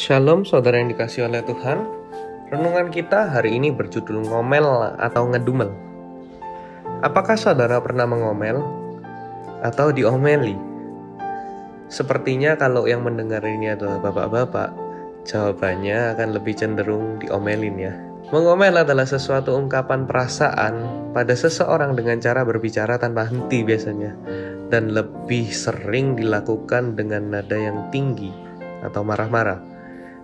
Shalom saudara yang dikasihi oleh Tuhan. Renungan kita hari ini berjudul ngomel atau ngedumel. Apakah saudara pernah mengomel atau diomeli? Sepertinya kalau yang mendengar ini adalah bapak-bapak, jawabannya akan lebih cenderung diomelin ya. Mengomel adalah sesuatu ungkapan perasaan pada seseorang dengan cara berbicara tanpa henti biasanya, dan lebih sering dilakukan dengan nada yang tinggi atau marah-marah.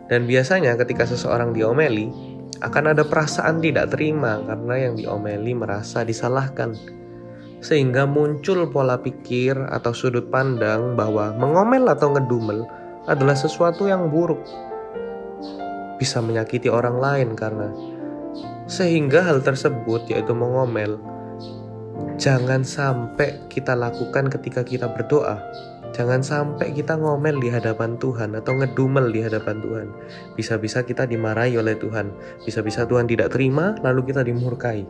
Dan biasanya ketika seseorang diomeli, akan ada perasaan tidak terima karena yang diomeli merasa disalahkan. Sehingga muncul pola pikir atau sudut pandang bahwa mengomel atau ngedumel adalah sesuatu yang buruk. Bisa menyakiti orang lain karena sehingga hal tersebut, yaitu mengomel, jangan sampai kita lakukan ketika kita berdoa. Jangan sampai kita ngomel di hadapan Tuhan atau ngedumel di hadapan Tuhan. Bisa-bisa kita dimarahi oleh Tuhan. Bisa-bisa Tuhan tidak terima, lalu kita dimurkai.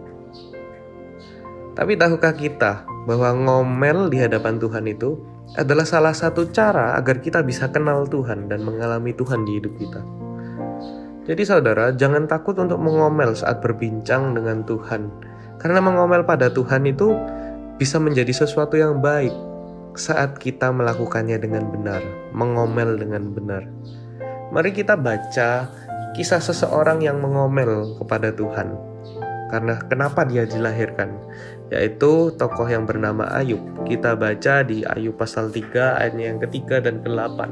Tapi tahukah kita bahwa ngomel di hadapan Tuhan itu adalah salah satu cara agar kita bisa kenal Tuhan dan mengalami Tuhan di hidup kita. Jadi saudara, jangan takut untuk mengomel saat berbincang dengan Tuhan. Karena mengomel pada Tuhan itu bisa menjadi sesuatu yang baik saat kita melakukannya dengan benar, mengomel dengan benar. Mari kita baca kisah seseorang yang mengomel kepada Tuhan. Karena kenapa dia dilahirkan? Yaitu tokoh yang bernama Ayub. Kita baca di Ayub pasal 3 ayatnya yang ketiga dan ke-8.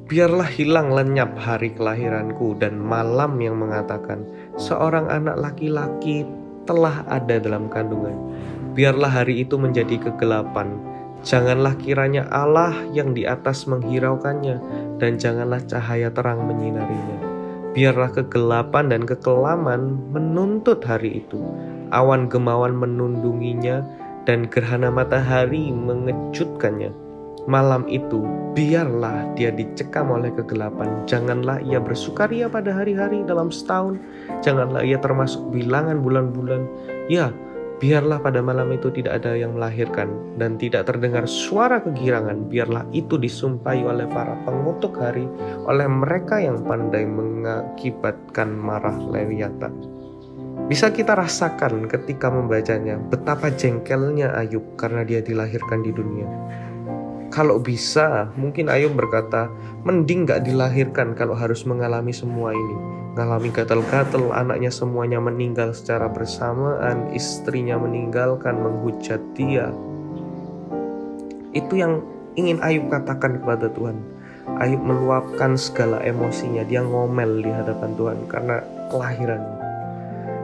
Biarlah hilang lenyap hari kelahiranku dan malam yang mengatakan seorang anak laki-laki telah ada dalam kandungan. Biarlah hari itu menjadi kegelapan. Janganlah kiranya Allah yang di atas menghiraukannya, dan janganlah cahaya terang menyinarinya. Biarlah kegelapan dan kekelaman menuntut hari itu. Awan gemawan menundunginya, dan gerhana matahari mengejutkannya. Malam itu, biarlah dia dicekam oleh kegelapan. Janganlah ia bersukaria pada hari-hari dalam setahun. Janganlah ia termasuk bilangan bulan-bulan. Ya, biarlah pada malam itu tidak ada yang melahirkan dan tidak terdengar suara kegirangan. Biarlah itu disumpahi oleh para pengutuk hari, oleh mereka yang pandai mengakibatkan marah Lewiatan. Bisa kita rasakan ketika membacanya betapa jengkelnya Ayub karena dia dilahirkan di dunia. Kalau bisa, mungkin Ayub berkata, mending gak dilahirkan kalau harus mengalami semua ini. Mengalami gatal-gatal, anaknya semuanya meninggal secara bersamaan, istrinya meninggalkan, menghujat dia. Itu yang ingin Ayub katakan kepada Tuhan. Ayub meluapkan segala emosinya, dia ngomel di hadapan Tuhan karena kelahirannya.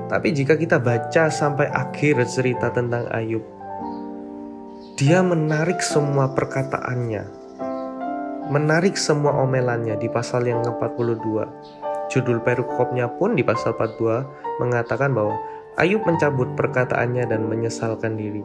Tapi jika kita baca sampai akhir cerita tentang Ayub, dia menarik semua perkataannya, menarik semua omelannya di pasal yang ke-42. Judul perikopnya pun di pasal 42 mengatakan bahwa Ayub mencabut perkataannya dan menyesalkan diri.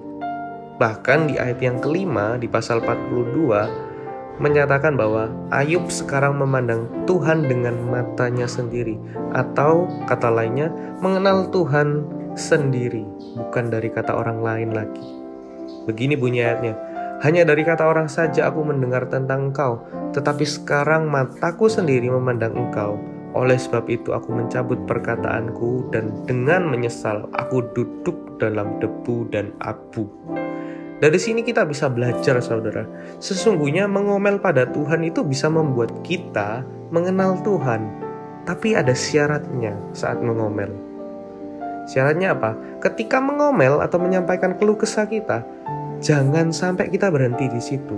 Bahkan di ayat yang kelima di pasal 42 menyatakan bahwa Ayub sekarang memandang Tuhan dengan matanya sendiri, atau kata lainnya mengenal Tuhan sendiri, bukan dari kata orang lain lagi. Begini bunyi ayatnya, hanya dari kata orang saja aku mendengar tentang engkau, tetapi sekarang mataku sendiri memandang engkau. Oleh sebab itu aku mencabut perkataanku dan dengan menyesal aku duduk dalam debu dan abu. Dari sini kita bisa belajar saudara, sesungguhnya mengomel pada Tuhan itu bisa membuat kita mengenal Tuhan. Tapi ada syaratnya saat mengomel. Syaratnya apa? Ketika mengomel atau menyampaikan keluh kesah kita, jangan sampai kita berhenti di situ.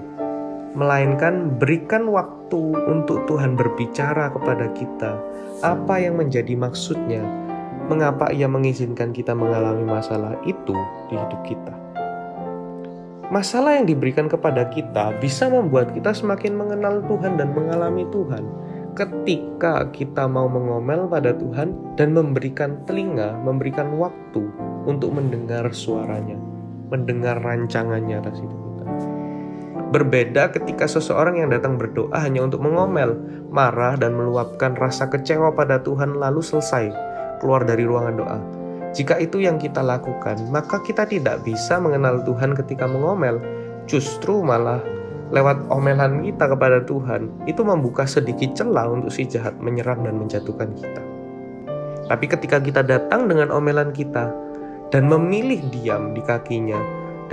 Melainkan berikan waktu untuk Tuhan berbicara kepada kita. Apa yang menjadi maksudnya? Mengapa Ia mengizinkan kita mengalami masalah itu di hidup kita? Masalah yang diberikan kepada kita bisa membuat kita semakin mengenal Tuhan dan mengalami Tuhan. Ketika kita mau mengomel pada Tuhan dan memberikan telinga, memberikan waktu untuk mendengar suaranya, mendengar rancangannya atas hidup kita. Berbeda ketika seseorang yang datang berdoa hanya untuk mengomel, marah dan meluapkan rasa kecewa pada Tuhan lalu selesai, keluar dari ruangan doa. Jika itu yang kita lakukan, maka kita tidak bisa mengenal Tuhan ketika mengomel. Justru malah lewat omelan kita kepada Tuhan, itu membuka sedikit celah untuk si jahat menyerang dan menjatuhkan kita. Tapi ketika kita datang dengan omelan kita dan memilih diam di kakinya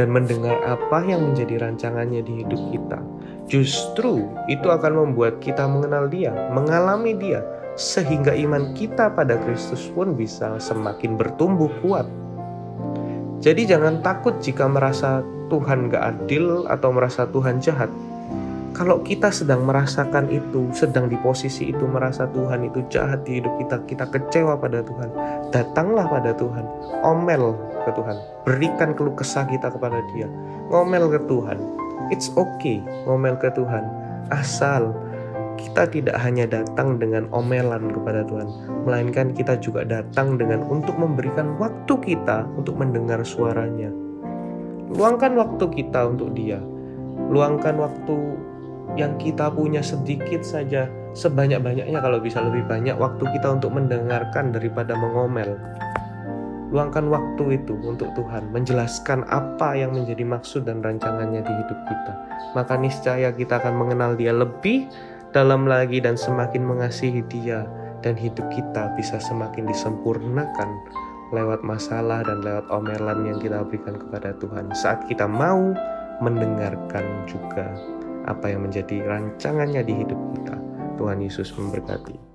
dan mendengar apa yang menjadi rancangannya di hidup kita, justru itu akan membuat kita mengenal Dia, mengalami Dia, sehingga iman kita pada Kristus pun bisa semakin bertumbuh kuat. Jadi jangan takut jika merasa Tuhan gak adil atau merasa Tuhan jahat. Kalau kita sedang merasakan itu, sedang di posisi itu, merasa Tuhan itu jahat di hidup kita, kita kecewa pada Tuhan, datanglah pada Tuhan, omel ke Tuhan, berikan keluh kesah kita kepada Dia, ngomel ke Tuhan. It's okay ngomel ke Tuhan, asal kita tidak hanya datang dengan omelan kepada Tuhan, melainkan kita juga datang dengan untuk memberikan waktu kita untuk mendengar suaranya. Luangkan waktu kita untuk Dia. Luangkan waktu yang kita punya sedikit saja, sebanyak-banyaknya, kalau bisa lebih banyak, waktu kita untuk mendengarkan daripada mengomel. Luangkan waktu itu untuk Tuhan, menjelaskan apa yang menjadi maksud dan rancangannya di hidup kita. Maka niscaya kita akan mengenal Dia lebih dalam lagi dan semakin mengasihi Dia, dan hidup kita bisa semakin disempurnakan lewat masalah dan lewat omelan yang kita berikan kepada Tuhan saat kita mau mendengarkan juga apa yang menjadi rancangannya di hidup kita. Tuhan Yesus memberkati.